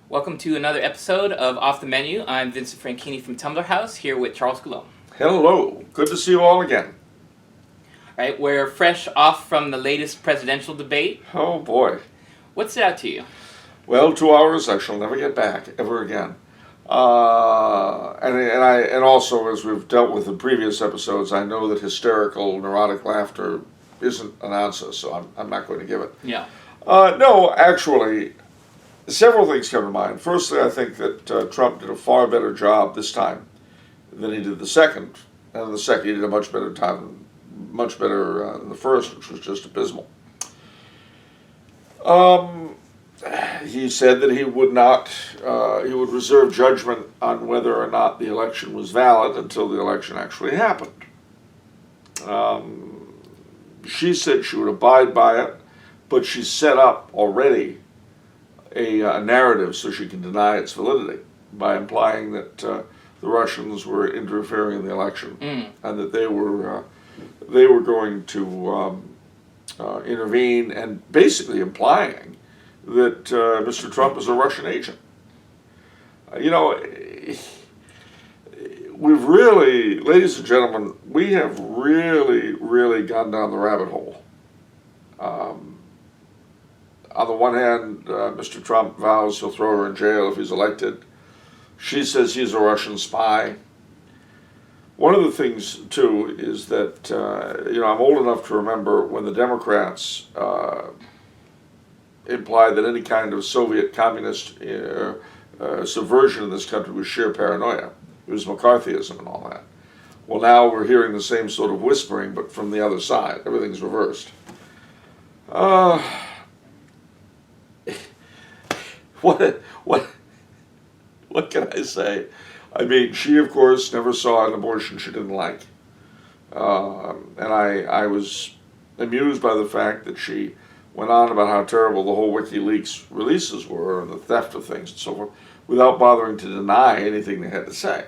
Welcome to another episode of Off the Menu. I'm Vincent Franchini from Tumblr House, here with Charles Coulombe. Hello. Good to see you all again. Right, we're fresh off from the latest presidential debate. Oh boy. What stood out to you? Well, 2 hours I shall never get back ever again. And also, as we've dealt with in previous episodes, I know that hysterical, neurotic laughter isn't an answer, so I'm not going to give it. Yeah. No, actually, several things come to mind. Firstly, I think that Trump did a far better job this time than he did the second. And the second, he did a much better than the first, which was just abysmal. He said that he would reserve judgment on whether or not the election was valid until the election actually happened. She said she would abide by it, but she set up already a narrative so she can deny its validity by implying that the Russians were interfering in the election and that they were going to intervene, and basically implying that Mr. Trump is a Russian agent. We've really, ladies and gentlemen, we have really, really gone down the rabbit hole. On the one hand, Mr. Trump vows he'll throw her in jail if he's elected. She says he's a Russian spy. One of the things, too, is that, I'm old enough to remember when the Democrats implied that any kind of Soviet communist subversion in this country was sheer paranoia. It was McCarthyism and all that. Well, now we're hearing the same sort of whispering, but from the other side. Everything's reversed. What can I say? I mean, she, of course, never saw an abortion she didn't like. And I was amused by the fact that she went on about how terrible the whole WikiLeaks releases were and the theft of things and so forth, without bothering to deny anything they had to say.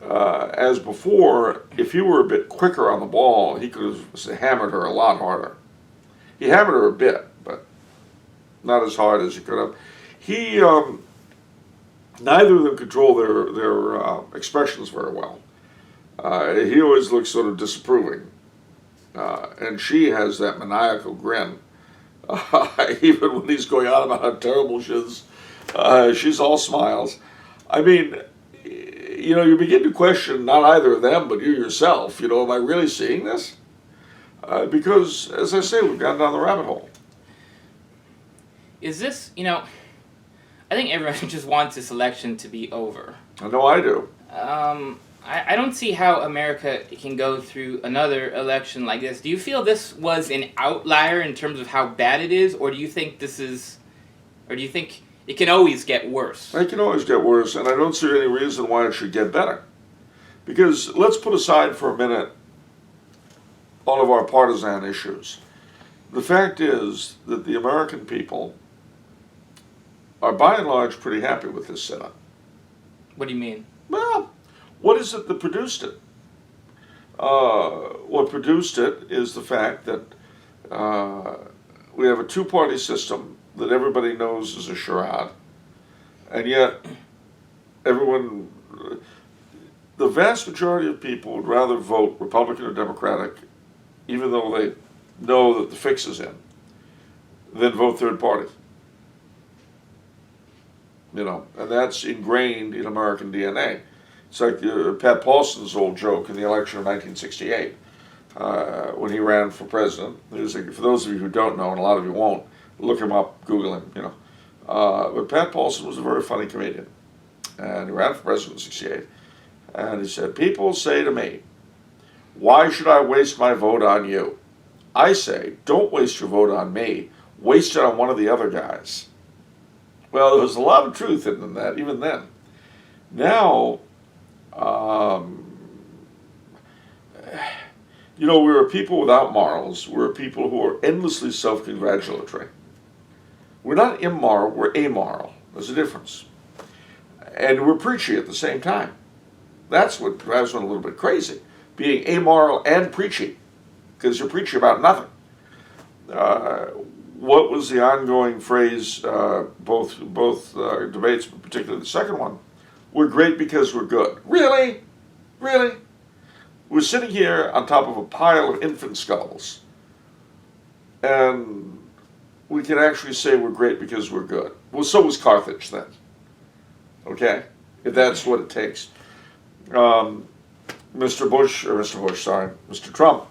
As before, if he were a bit quicker on the ball, he could have hammered her a lot harder. He hammered her a bit, but not as hard as he could have. Neither of them control their expressions very well. He always looks sort of disapproving. And she has that maniacal grin. Even when he's going on about how terrible she is, she's all smiles. I mean, you begin to question not either of them, but you yourself. Am I really seeing this? Because, as I say, we've gone down the rabbit hole. Is this, I think everyone just wants this election to be over. I know I do. I don't see how America can go through another election like this. Do you feel this was an outlier in terms of how bad it is, or do you think it can always get worse? It can always get worse, and I don't see any reason why it should get better. Because let's put aside for a minute all of our partisan issues. The fact is that the American people are by and large pretty happy with this setup. What do you mean? Well, what is it that produced it? What produced it is the fact that we have a two-party system that everybody knows is a charade, and yet the vast majority of people would rather vote Republican or Democratic, even though they know that the fix is in, than vote third party. And that's ingrained in American DNA. It's like Pat Paulson's old joke in the election of 1968 when he ran for president. He was like, for those of you who don't know, and a lot of you won't, look him up, Google him, But Pat Paulson was a very funny comedian. And he ran for president in 68. And he said, people say to me, why should I waste my vote on you? I say, don't waste your vote on me. Waste it on one of the other guys. Well, there was a lot of truth in that, even then. Now, we're a people without morals. We're a people who are endlessly self-congratulatory. We're not immoral, we're amoral. There's a difference. And we're preachy at the same time. That's what drives one a little bit crazy. Being amoral and preachy, because you're preachy about nothing. what was the ongoing phrase, both debates, but particularly the second one? We're great because we're good. Really? Really? We're sitting here on top of a pile of infant skulls, and we can actually say we're great because we're good. Well, so was Carthage then. Okay? If that's what it takes. Mr. Trump.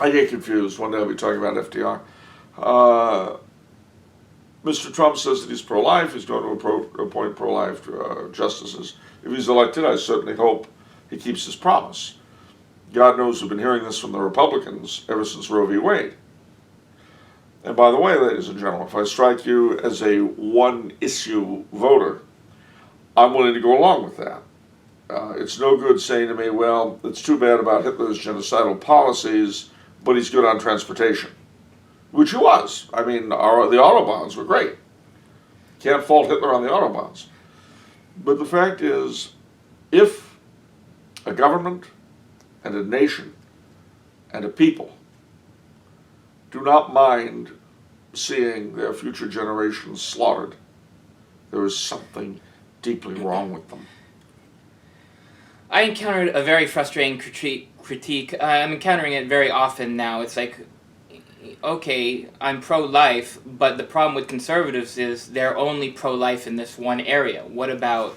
I get confused. One day I'll be talking about FDR. Mr. Trump says that he's pro-life. He's going to appoint pro-life justices. If he's elected, I certainly hope he keeps his promise. God knows we've been hearing this from the Republicans ever since Roe v. Wade. And by the way, ladies and gentlemen, if I strike you as a one-issue voter, I'm willing to go along with that. It's no good saying to me, well, it's too bad about Hitler's genocidal policies, but he's good on transportation. Which he was. I mean, the Autobahns were great. Can't fault Hitler on the Autobahns. But the fact is, if a government and a nation and a people do not mind seeing their future generations slaughtered, there is something deeply wrong with them. I encountered a very frustrating critique. I'm encountering it very often now. It's like, okay, I'm pro-life, but the problem with conservatives is they're only pro-life in this one area. What about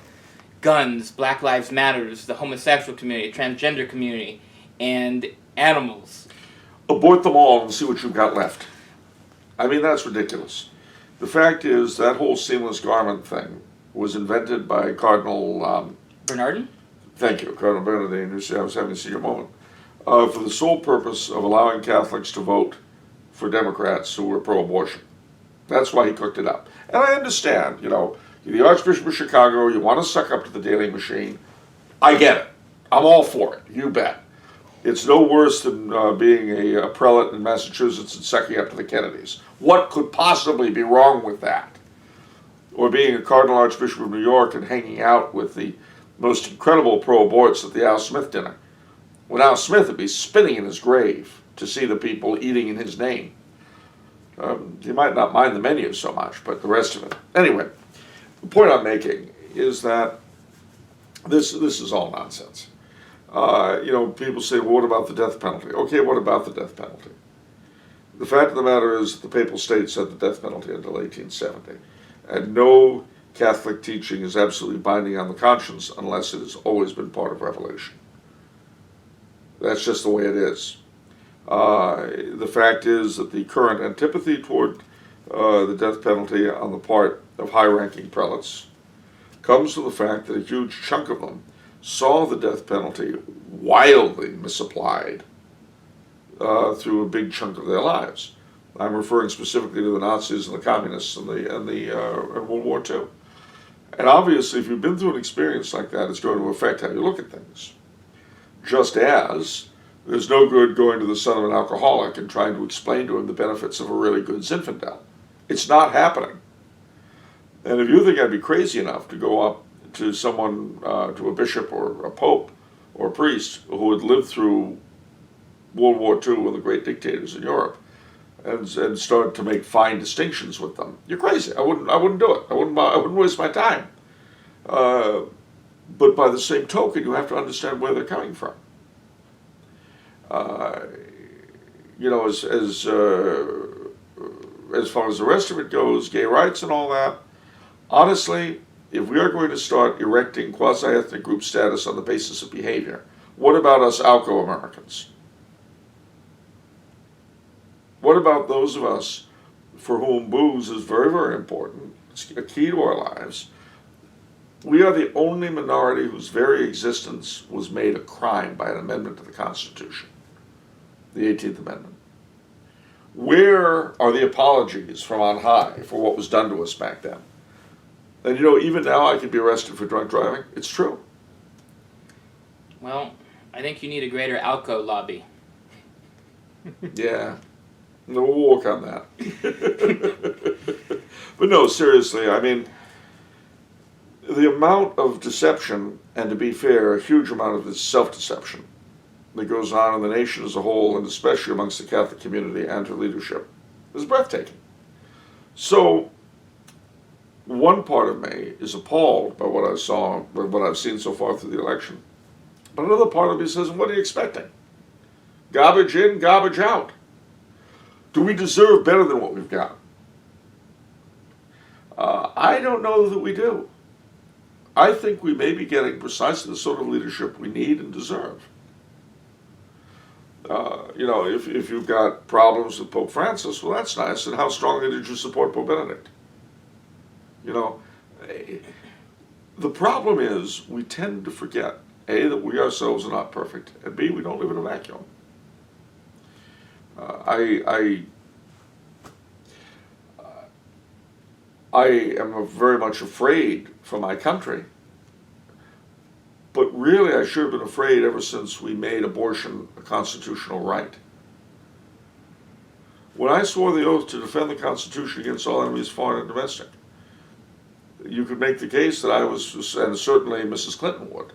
guns, Black Lives Matters, the homosexual community, transgender community, and animals? Abort them all and see what you've got left. I mean, that's ridiculous. The fact is, that whole seamless garment thing was invented by Cardinal... Bernardin? Thank you, Cardinal Bernardin. You see, I was having a senior moment. For the sole purpose of allowing Catholics to vote for Democrats who were pro-abortion. That's why he cooked it up. And I understand, you know, you're the Archbishop of Chicago, you want to suck up to the Daily Machine. I get it. I'm all for it. You bet. It's no worse than being a prelate in Massachusetts and sucking up to the Kennedys. What could possibly be wrong with that? Or being a Cardinal Archbishop of New York and hanging out with the most incredible pro-aborts at the Al Smith dinner. When Al Smith would be spinning in his grave to see the people eating in his name. He might not mind the menu so much, but the rest of it. Anyway, the point I'm making is that this is all nonsense. You know, people say, well, what about the death penalty? Okay, what about the death penalty? The fact of the matter is the Papal States had the death penalty until 1870. And no Catholic teaching is absolutely binding on the conscience unless it has always been part of revelation. That's just the way it is. The fact is that the current antipathy toward the death penalty on the part of high-ranking prelates comes from the fact that a huge chunk of them saw the death penalty wildly misapplied through a big chunk of their lives. I'm referring specifically to the Nazis and the communists and World War II. And obviously, if you've been through an experience like that, it's going to affect how you look at things. Just as there's no good going to the son of an alcoholic and trying to explain to him the benefits of a really good Zinfandel. It's not happening. And if you think I'd be crazy enough to go up to someone, to a bishop or a pope or a priest who had lived through World War II, one of the great dictators in Europe, and start to make fine distinctions with them, you're crazy. I wouldn't do it. I wouldn't waste my time. But by the same token, you have to understand where they're coming from. You know, as far as the rest of it goes, gay rights and all that, honestly, if we are going to start erecting quasi-ethnic group status on the basis of behavior, what about us Alco-Americans? What about those of us for whom booze is very, very important, it's a key to our lives? We are the only minority whose very existence was made a crime by an amendment to the Constitution, the 18th Amendment. Where are the apologies from on high for what was done to us back then? And you know, even now I could be arrested for drunk driving. It's true. Well, I think you need a greater Alco lobby. Yeah. No, we'll work on that. But no, seriously, I mean, the amount of deception, and to be fair, a huge amount of this self-deception that goes on in the nation as a whole, and especially amongst the Catholic community and her leadership, is breathtaking. So, one part of me is appalled by what I saw, by what I've seen so far through the election. But another part of me says, what are you expecting? Garbage in, garbage out. Do we deserve better than what we've got? I don't know that we do. I think we may be getting precisely the sort of leadership we need and deserve. If you've got problems with Pope Francis, well, that's nice. And how strongly did you support Pope Benedict? The problem is we tend to forget, A, that we ourselves are not perfect, and B, we don't live in a vacuum. I am very much afraid for my country, but really I should have been afraid ever since we made abortion a constitutional right. When I swore the oath to defend the Constitution against all enemies, foreign and domestic, you could make the case that I was, and certainly Mrs. Clinton would,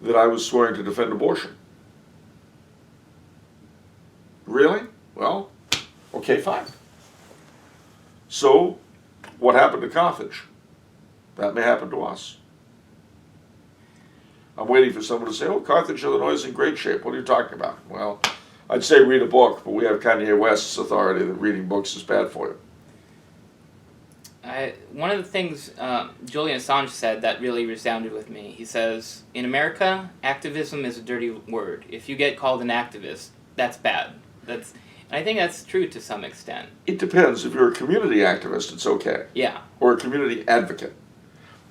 that I was swearing to defend abortion. Really? Well, okay, fine. So, what happened to Carthage? That may happen to us. I'm waiting for someone to say, oh, Carthage, Illinois is in great shape. What are you talking about? Well, I'd say read a book, but we have Kanye West's authority that reading books is bad for you. One of the things Julian Assange said that really resounded with me, he says, in America, activism is a dirty word. If you get called an activist, that's bad. And I think that's true to some extent. It depends. If you're a community activist, it's okay. Yeah. Or a community advocate.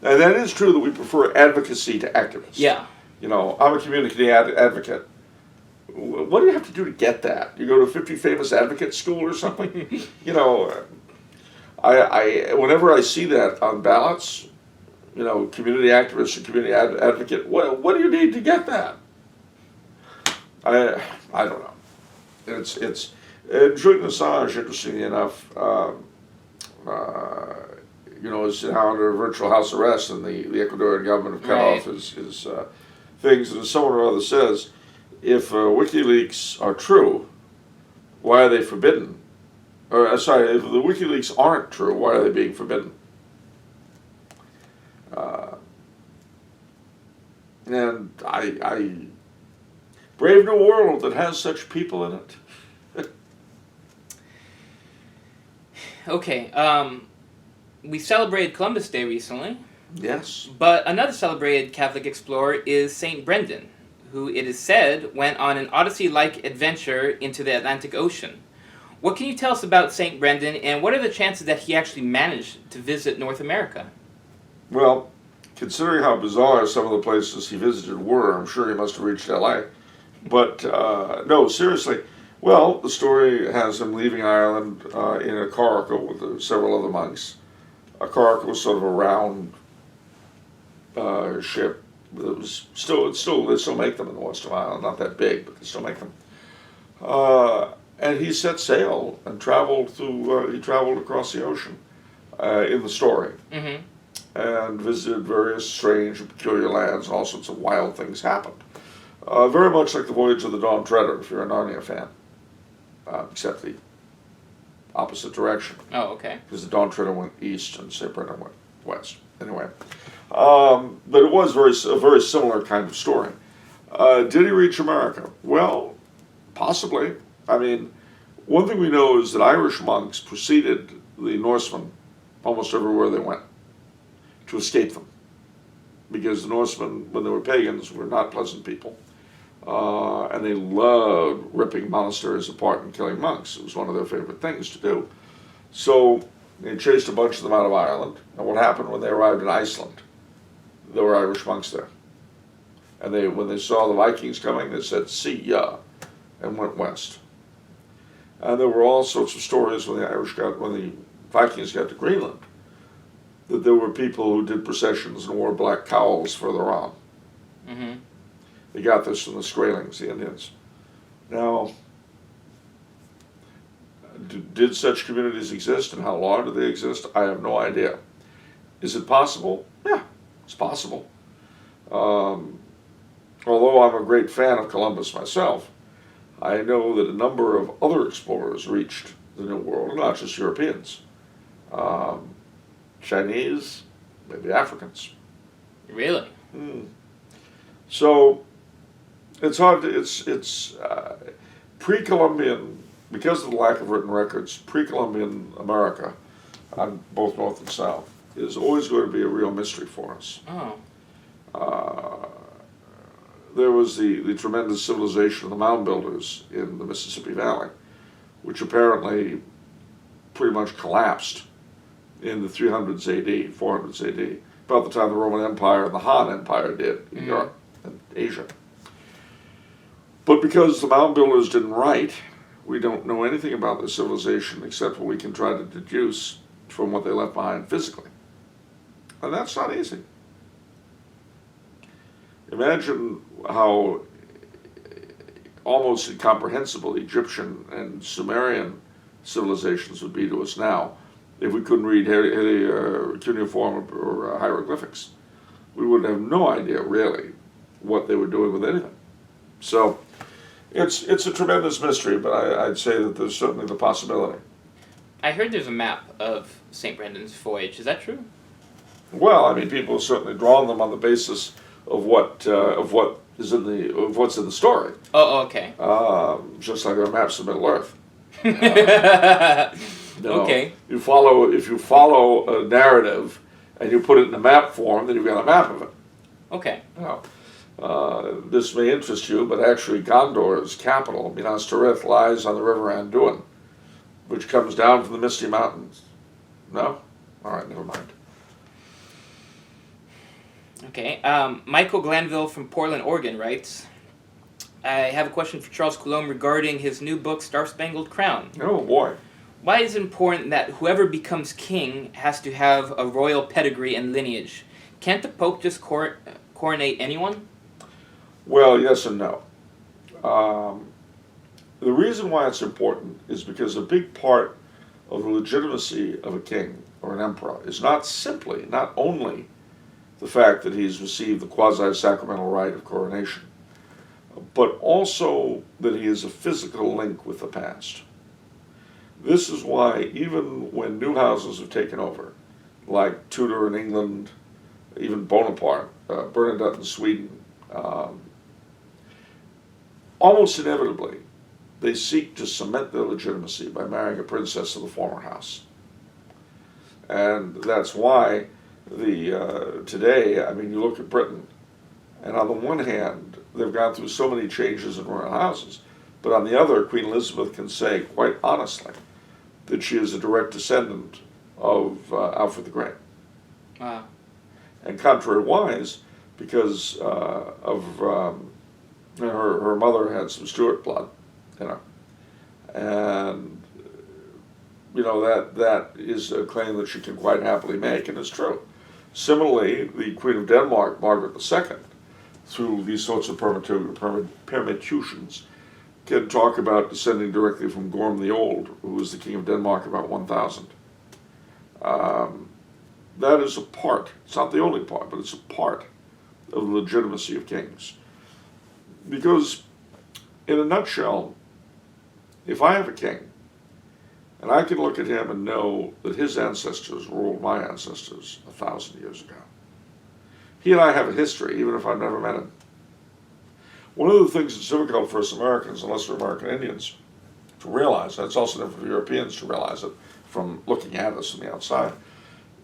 And that is true that we prefer advocacy to activists. Yeah. I'm a community advocate. What do you have to do to get that? You go to 50 Famous Advocate School or something? Whenever I see that on ballots, community activist or community advocate, what do you need to get that? I don't know. It's Julian Assange, interestingly enough, is now under virtual house arrest, and the Ecuadorian government have cut off his things. And as someone or other says, if WikiLeaks are true, why are they forbidden? If the WikiLeaks aren't true, why are they being forbidden? And I brave new world that has such people in it. Okay, we celebrated Columbus Day recently. Yes. But another celebrated Catholic explorer is Saint Brendan, who it is said went on an Odyssey-like adventure into the Atlantic Ocean. What can you tell us about Saint Brendan, and what are the chances that he actually managed to visit North America? Well, considering how bizarre some of the places he visited were, I'm sure he must have reached L.A. But, no, seriously. Well, the story has him leaving Ireland in a coracle with several other monks. A coracle was sort of a round ship. It was they still make them in the Western Island, not that big, but they still make them. And he set sail and traveled through. He traveled across the ocean in the story, and visited various strange and peculiar lands, and all sorts of wild things happened. Very much like the Voyage of the Dawn Treader, if you're a Narnia fan, except the opposite direction. Oh, okay. Because the Dawn Treader went east and St. Brendan went west. Anyway, but it was a very similar kind of story. Did he reach America? Well, possibly. I mean, one thing we know is that Irish monks preceded the Norsemen almost everywhere they went to escape them. Because the Norsemen, when they were pagans, were not pleasant people. And they loved ripping monasteries apart and killing monks. It was one of their favorite things to do. So they chased a bunch of them out of Ireland. And what happened when they arrived in Iceland? There were Irish monks there. And when they saw the Vikings coming, they said, "See ya," and went west. And there were all sorts of stories when the Vikings got to Greenland, that there were people who did processions and wore black cowls further on. Mm-hmm. They got this from the Skraelings, the Indians. Now, did such communities exist, and how long did they exist? I have no idea. Is it possible? Yeah, it's possible. Although I'm a great fan of Columbus myself, I know that a number of other explorers reached the New World, not just Europeans. Um, Chinese, maybe Africans. Really? So it's hard to, it's pre-Columbian, because of the lack of written records, pre-Columbian America, on both North and South, is always going to be a real mystery for us. Oh. There was the tremendous civilization of the mound builders in the Mississippi Valley, which apparently pretty much collapsed in the 300s AD, 400s AD, about the time the Roman Empire and the Han Empire did in Europe and Asia. But because the mound builders didn't write, we don't know anything about their civilization except what we can try to deduce from what they left behind physically. And that's not easy. Imagine how almost incomprehensible Egyptian and Sumerian civilizations would be to us now if we couldn't read cuneiform or hieroglyphics. We would have no idea, really, what they were doing with anything. So it's a tremendous mystery, but I'd say that there's certainly the possibility. I heard there's a map of St. Brendan's Voyage. Is that true? Well, I mean, people have certainly drawn them on the basis of what's in the story. Oh, okay. Just like our maps of Middle Earth. Okay. If you follow a narrative and you put it in a map form, then you've got a map of it. Okay. This may interest you, but actually Gondor's capital, Minas Tirith, lies on the river Anduin, which comes down from the Misty Mountains. No? All right, never mind. Okay. Michael Glanville from Portland, Oregon writes, I have a question for Charles Coulombe regarding his new book, Star Spangled Crown. Oh, boy. Why is it important that whoever becomes king has to have a royal pedigree and lineage? Can't the Pope just coronate anyone? Well, yes and no. The reason why it's important is because a big part of the legitimacy of a king or an emperor is not only the fact that he's received the quasi-sacramental rite of coronation, but also that he is a physical link with the past. This is why even when new houses have taken over, like Tudor in England, even Bonaparte, Bernadotte in Sweden, almost inevitably, they seek to cement their legitimacy by marrying a princess of the former house. And that's why today, I mean, you look at Britain, and on the one hand, they've gone through so many changes in royal houses, but on the other, Queen Elizabeth can say quite honestly that she is a direct descendant of Alfred the Great. Wow. And contrariwise, because her mother had some Stuart blood, and that is a claim that she can quite happily make, and it's true. Similarly, the Queen of Denmark, Margaret II, through these sorts of permutations, can talk about descending directly from Gorm the Old, who was the King of Denmark about 1000. That is a part, it's not the only part, but it's a part of the legitimacy of kings. Because, in a nutshell, if I have a king, and I can look at him and know that his ancestors ruled my ancestors 1,000 years ago, he and I have a history, even if I've never met him. One of the things that's difficult for us Americans, unless we're American Indians, to realize, and it's also difficult for Europeans to realize it from looking at us from the outside,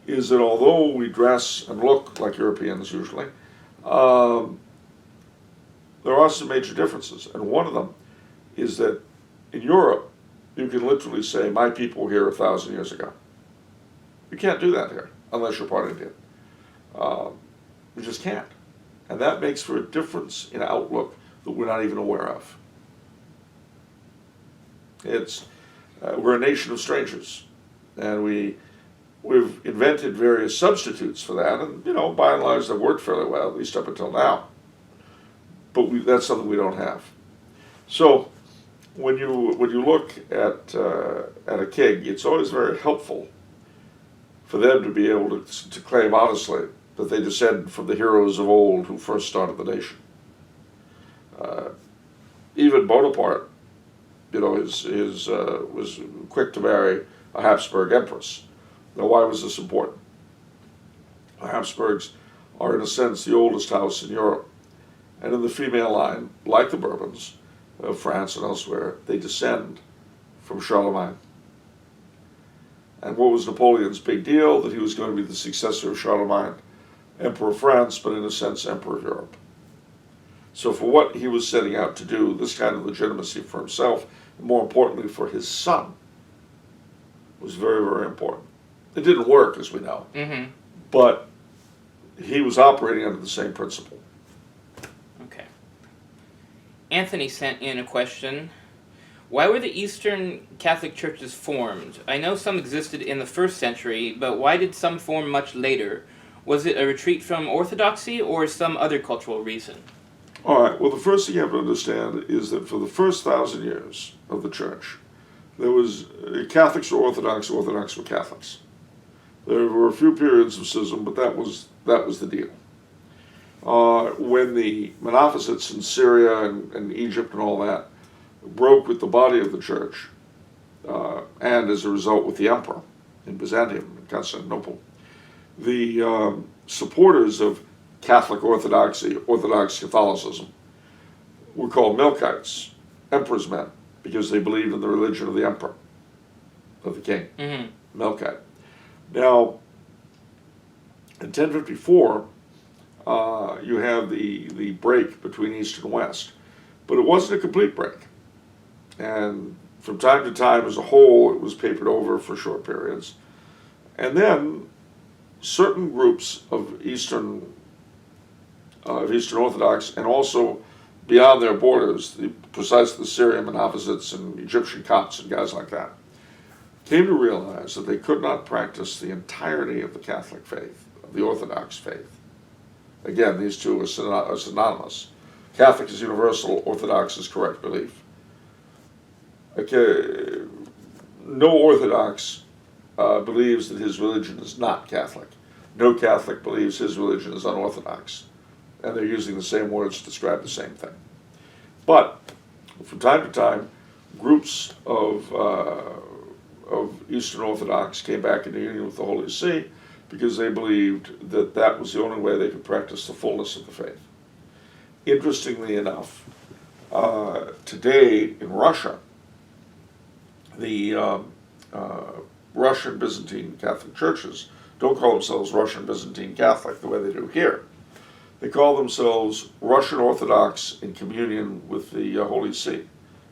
is that although we dress and look like Europeans usually, there are some major differences. And one of them is that in Europe, you can literally say, my people were here 1,000 years ago. You can't do that here, unless you're part Indian. You just can't. And that makes for a difference in outlook that we're not even aware of. We're a nation of strangers, and we've invented various substitutes for that, and by and large they've worked fairly well, at least up until now. But that's something we don't have. So when you look at a king, it's always very helpful for them to be able to claim honestly that they descend from the heroes of old who first started the nation. Even Bonaparte, was quick to marry a Habsburg empress, Now, why was this important? The Habsburgs are, in a sense, the oldest house in Europe. And in the female line, like the Bourbons of France and elsewhere, they descend from Charlemagne. And what was Napoleon's big deal? That he was going to be the successor of Charlemagne, Emperor of France, but in a sense, Emperor of Europe. So for what he was setting out to do, this kind of legitimacy for himself, and more importantly for his son, was very, very important. It didn't work, as we know, but he was operating under the same principle. Okay. Anthony sent in a question. Why were the Eastern Catholic churches formed? I know some existed in the 1st century, but why did some form much later? Was it a retreat from Orthodoxy or some other cultural reason? All right, well, the first thing you have to understand is that for the first 1,000 years of the church, there was Catholics were Orthodox, Orthodox were Catholics. There were a few periods of schism, but that was the deal. When the Monophysites in Syria and Egypt and all that broke with the body of the church, and as a result with the emperor in Byzantium, in Constantinople, the supporters of Catholic Orthodoxy, Orthodox Catholicism, were called Melkites, emperor's men, because they believed in the religion of the emperor, of the king, Melkite. Now, in 1054, you have the break between East and West, but it wasn't a complete break. And from time to time, as a whole, it was papered over for short periods. And then certain groups of Eastern Orthodox, and also beyond their borders, precisely the Syrian Monophysites and Egyptian Copts and guys like that, came to realize that they could not practice the entirety of the Catholic faith, of the Orthodox faith. Again, these two are synonymous. Catholic is universal, Orthodox is correct belief. Okay, no Orthodox believes that his religion is not Catholic. No Catholic believes his religion is unorthodox. And they're using the same words to describe the same thing. But from time to time, groups of Eastern Orthodox came back into union with the Holy See because they believed that that was the only way they could practice the fullness of the faith. Interestingly enough, today in Russia, the Russian Byzantine Catholic churches don't call themselves Russian Byzantine Catholic the way they do here. They call themselves Russian Orthodox in communion with the Holy See,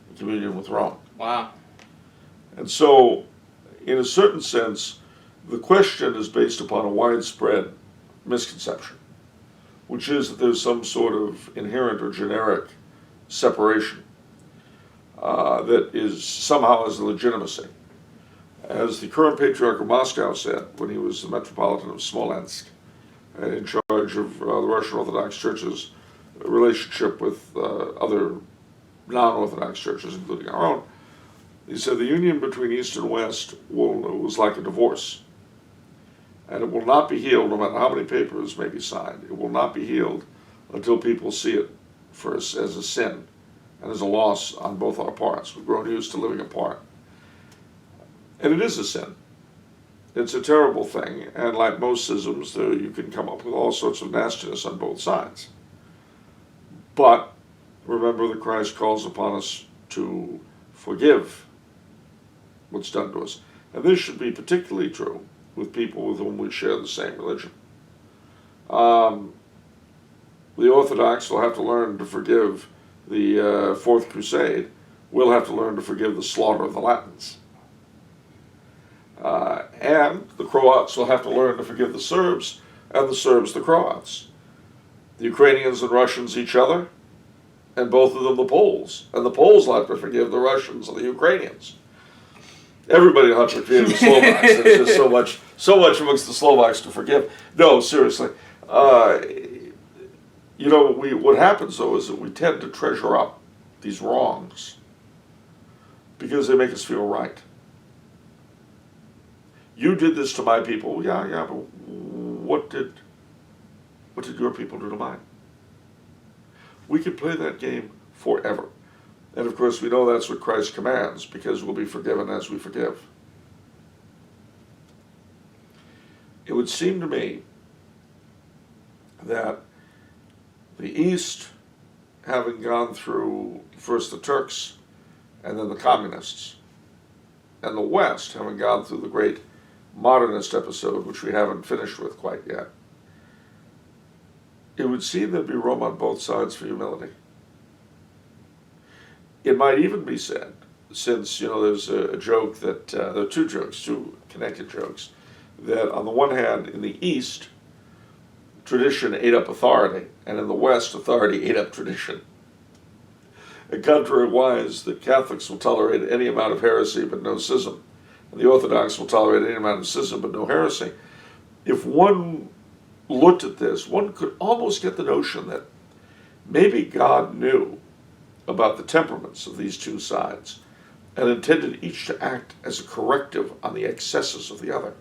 in communion with Rome. Wow. And so, in a certain sense, the question is based upon a widespread misconception, which is that there's some sort of inherent or generic separation that is somehow has a legitimacy. As the current Patriarch of Moscow said when he was the Metropolitan of Smolensk, in charge of the Russian Orthodox Church's relationship with other non-Orthodox churches, including our own, he said the union between East and West was like a divorce. And it will not be healed, no matter how many papers may be signed. It will not be healed until people see it as a sin and as a loss on both our parts. We've grown used to living apart. And it is a sin. It's a terrible thing, and like most schisms, you can come up with all sorts of nastiness on both sides. But remember that Christ calls upon us to forgive what's done to us. And this should be particularly true with people with whom we share the same religion. The Orthodox will have to learn to forgive the Fourth Crusade. We'll have to learn to forgive the slaughter of the Latins. And the Croats will have to learn to forgive the Serbs, and the Serbs the Croats. The Ukrainians and Russians each other, and both of them the Poles. And the Poles will have to forgive the Russians and the Ukrainians. Everybody will have to forgive the Slovaks. There's just so much amongst the Slovaks to forgive. No, seriously. What happens, though, is that we tend to treasure up these wrongs because they make us feel right. You did this to my people. Yeah, but what did your people do to mine? We could play that game forever. And of course, we know that's what Christ commands, because we'll be forgiven as we forgive. it would seem to me that the East, having gone through first the Turks and then the communists, and the West, having gone through the great modernist episode, which we haven't finished with quite yet, it would seem there'd be room on both sides for humility. It might even be said, since, there's a joke that, there are two jokes, two connected jokes, that on the one hand, in the East, tradition ate up authority, and in the West, authority ate up tradition. And contrariwise, the Catholics will tolerate any amount of heresy but no schism, and the Orthodox will tolerate any amount of schism but no heresy. If one looked at this, one could almost get the notion that maybe God knew about the temperaments of these two sides and intended each to act as a corrective on the excesses of the other,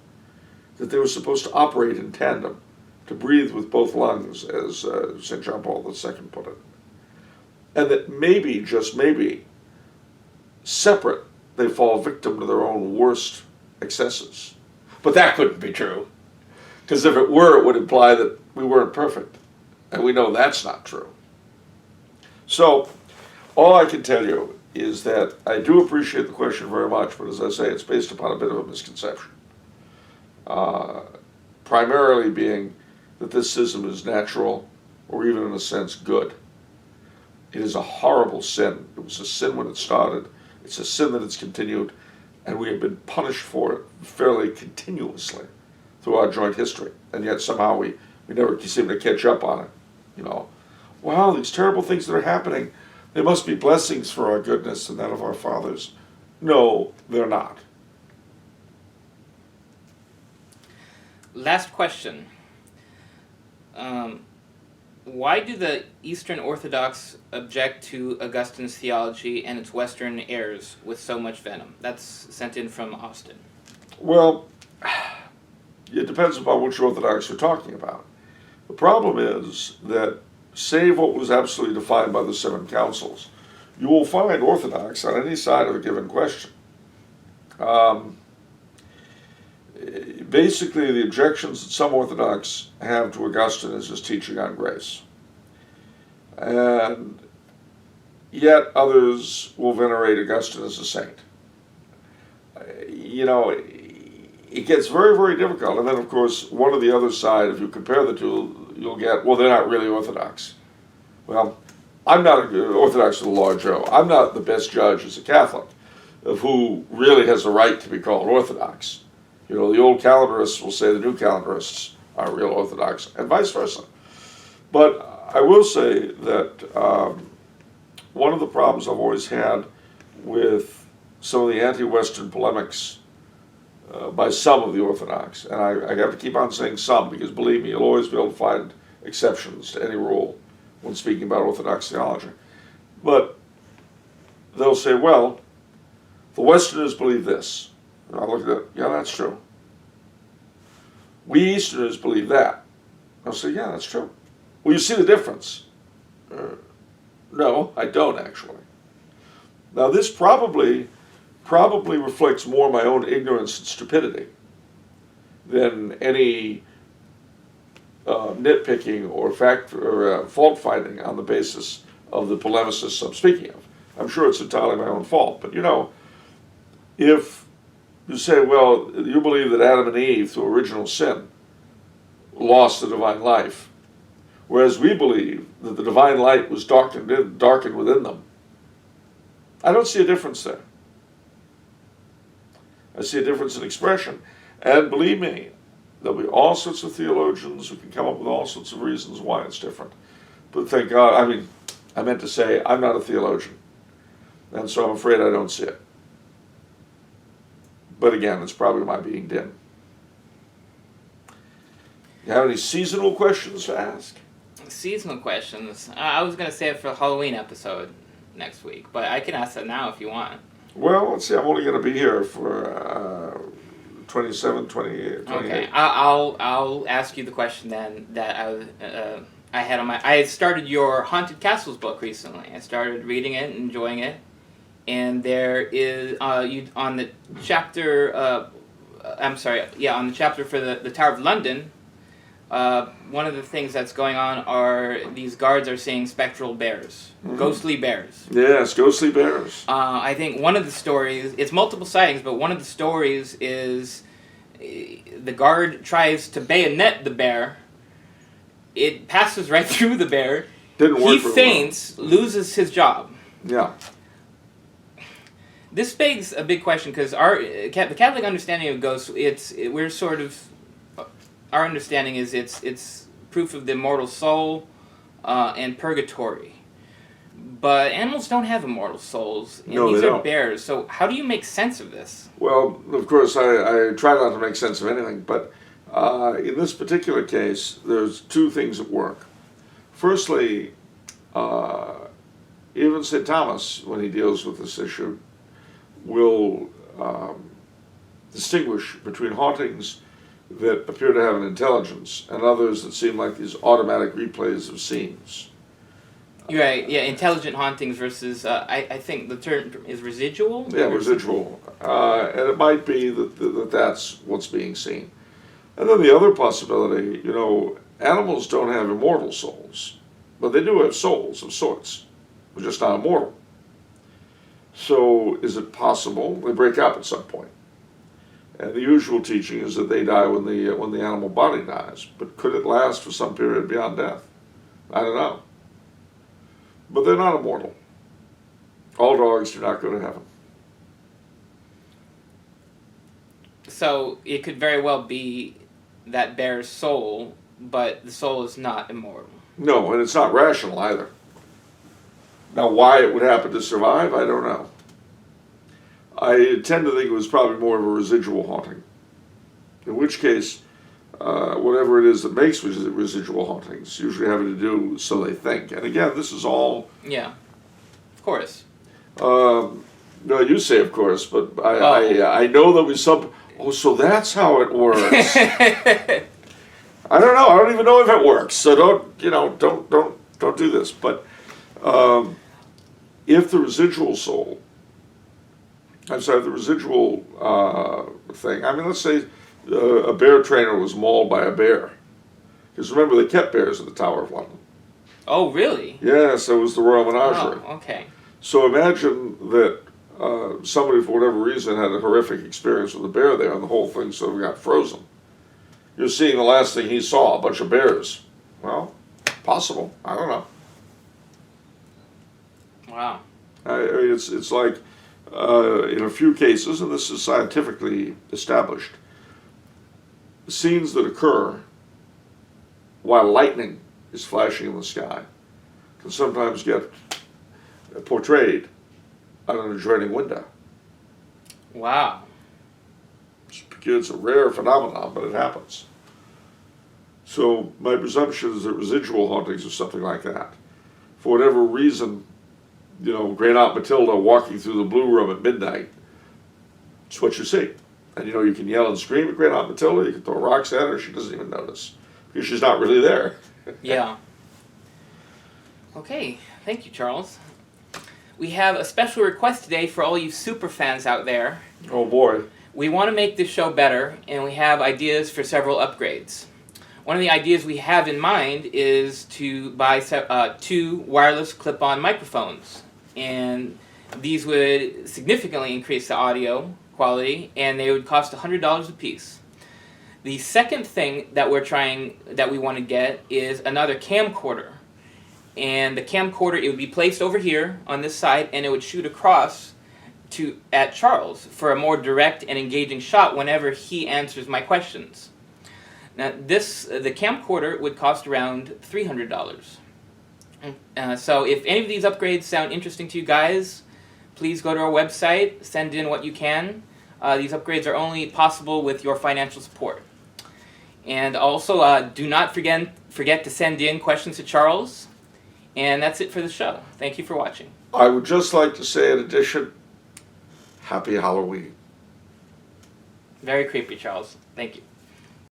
that they were supposed to operate in tandem, to breathe with both lungs, as St. John Paul II put it. And that maybe, just maybe, separate, they fall victim to their own worst excesses. But that couldn't be true, because if it were, it would imply that we weren't perfect. And we know that's not true. So, all I can tell you is that I do appreciate the question very much, but as I say, it's based upon a bit of a misconception. Primarily being that this schism is natural, or even in a sense good. It is a horrible sin. It was a sin when it started. It's a sin that it's continued, and we have been punished for it fairly continuously through our joint history. And yet somehow we never seem to catch up on it. Wow, these terrible things that are happening, they must be blessings for our goodness and that of our fathers. No, they're not. Last question. Why do the Eastern Orthodox object to Augustine's theology and its Western errors with so much venom? That's sent in from Austin. Well, it depends upon which Orthodox you're talking about. The problem is that, save what was absolutely defined by the seven councils, you will find Orthodox on any side of a given question. Basically, the objections that some Orthodox have to Augustine is his teaching on grace. And yet others will venerate Augustine as a saint. It gets very, very difficult. And then, of course, one or the other side, if you compare the two, you'll get, well, they're not really Orthodox. Well, I'm not Orthodox with a large O. I'm not the best judge as a Catholic of who really has a right to be called Orthodox. The old calendarists will say the new calendarists are real Orthodox, and vice versa. But I will say that one of the problems I've always had with some of the anti-Western polemics by some of the Orthodox, and I have to keep on saying some, because believe me, you'll always be able to find exceptions to any rule when speaking about Orthodox theology. But they'll say, well, the Westerners believe this. And I'll look at that, yeah, that's true. We Easterners believe that. I'll say, yeah, that's true. Well, you see the difference? No, I don't, actually. Now, this probably reflects more my own ignorance and stupidity than any nitpicking or fault finding on the basis of the polemicists I'm speaking of. I'm sure it's entirely my own fault, but if you say, well, you believe that Adam and Eve, through original sin, lost the divine life, whereas we believe that the divine light was darkened within them. I don't see a difference there. I see a difference in expression. And believe me, there'll be all sorts of theologians who can come up with all sorts of reasons why it's different. But thank God, I meant to say, I'm not a theologian. And so I'm afraid I don't see it. But again, it's probably my being dim. You have any seasonal questions to ask? Seasonal questions? I was going to save it for the Halloween episode next week, but I can ask that now if you want. Well, let's see, I'm only going to be here for 27, 28. Okay, I'll ask you the question then that I had on my... I had started your Haunted Castles book recently. I started reading it and enjoying it. And there is, on the chapter on the chapter for the Tower of London, one of the things that's going on are these guards are seeing spectral bears, ghostly bears. Yes, ghostly bears. I think one of the stories, it's multiple sightings, but one of the stories is the guard tries to bayonet the bear. It passes right through the bear. Didn't work. He faints, loses his job. Yeah. This begs a big question because the Catholic understanding of ghosts, our understanding is it's proof of the immortal soul and purgatory. But animals don't have immortal souls, and No, these they are don't. bears. So how do you make sense of this? Well, of course, I try not to make sense of anything, but in this particular case, there's two things at work. Firstly, even St. Thomas, when he deals with this issue, will distinguish between hauntings that appear to have an intelligence and others that seem like these automatic replays of scenes. You're right, yeah, intelligent hauntings versus, I think the term is residual? Yeah, residual. And it might be that that's what's being seen. And then the other possibility, animals don't have immortal souls, but they do have souls of sorts. They're just not immortal. So is it possible they break up at some point? And the usual teaching is that they die when the animal body dies. But could it last for some period beyond death? I don't know. But they're not immortal. All dogs do not go to heaven. So it could very well be that bear's soul, but the soul is not immortal. No, and it's not rational either. Now, why it would happen to survive, I don't know. I tend to think it was probably more of a residual haunting. In which case, whatever it is that makes residual hauntings, usually having to do so they think. And again, this is all... Yeah, of course. No, you say of course, but I know that we Oh, so that's how it works. I don't know. I don't even know if it works. So don't do this. But if the residual soul, the residual thing. I mean, let's say a bear trainer was mauled by a bear. Because remember, they kept bears in the Tower of London. Oh, really? Yes, it was the Royal Menagerie. Oh, okay. So imagine that somebody, for whatever reason, had a horrific experience with a bear there, and the whole thing sort of got frozen. You're seeing the last thing he saw, a bunch of bears. Well, possible. I don't know. Wow. I mean, it's like, in a few cases, and this is scientifically established, scenes that occur while lightning is flashing in the sky can sometimes get portrayed on an adjoining window. Wow. It's a rare phenomenon, but it happens. So my presumption is that residual hauntings are something like that. For whatever reason, Great Aunt Matilda walking through the Blue Room at midnight, it's what you see. And you can yell and scream at Great Aunt Matilda, you can throw rocks at her, she doesn't even notice. Because she's not really there. Yeah. Okay, thank you, Charles. We have a special request today for all you super fans out there. Oh boy. We want to make this show better, and we have ideas for several upgrades. One of the ideas we have in mind is to buy 2 wireless clip-on microphones. And these would significantly increase the audio quality, and they would cost $100 a piece. The second thing that we want to get is another camcorder. And the camcorder, it would be placed over here on this side, and it would shoot across at Charles for a more direct and engaging shot whenever he answers my questions. Now, the camcorder would cost around $300. So if any of these upgrades sound interesting to you guys, please go to our website, send in what you can. These upgrades are only possible with your financial support. And also, do not forget to send in questions to Charles. And that's it for the show. Thank you for watching. I would just like to say in addition, Happy Halloween. Very creepy, Charles. Thank you.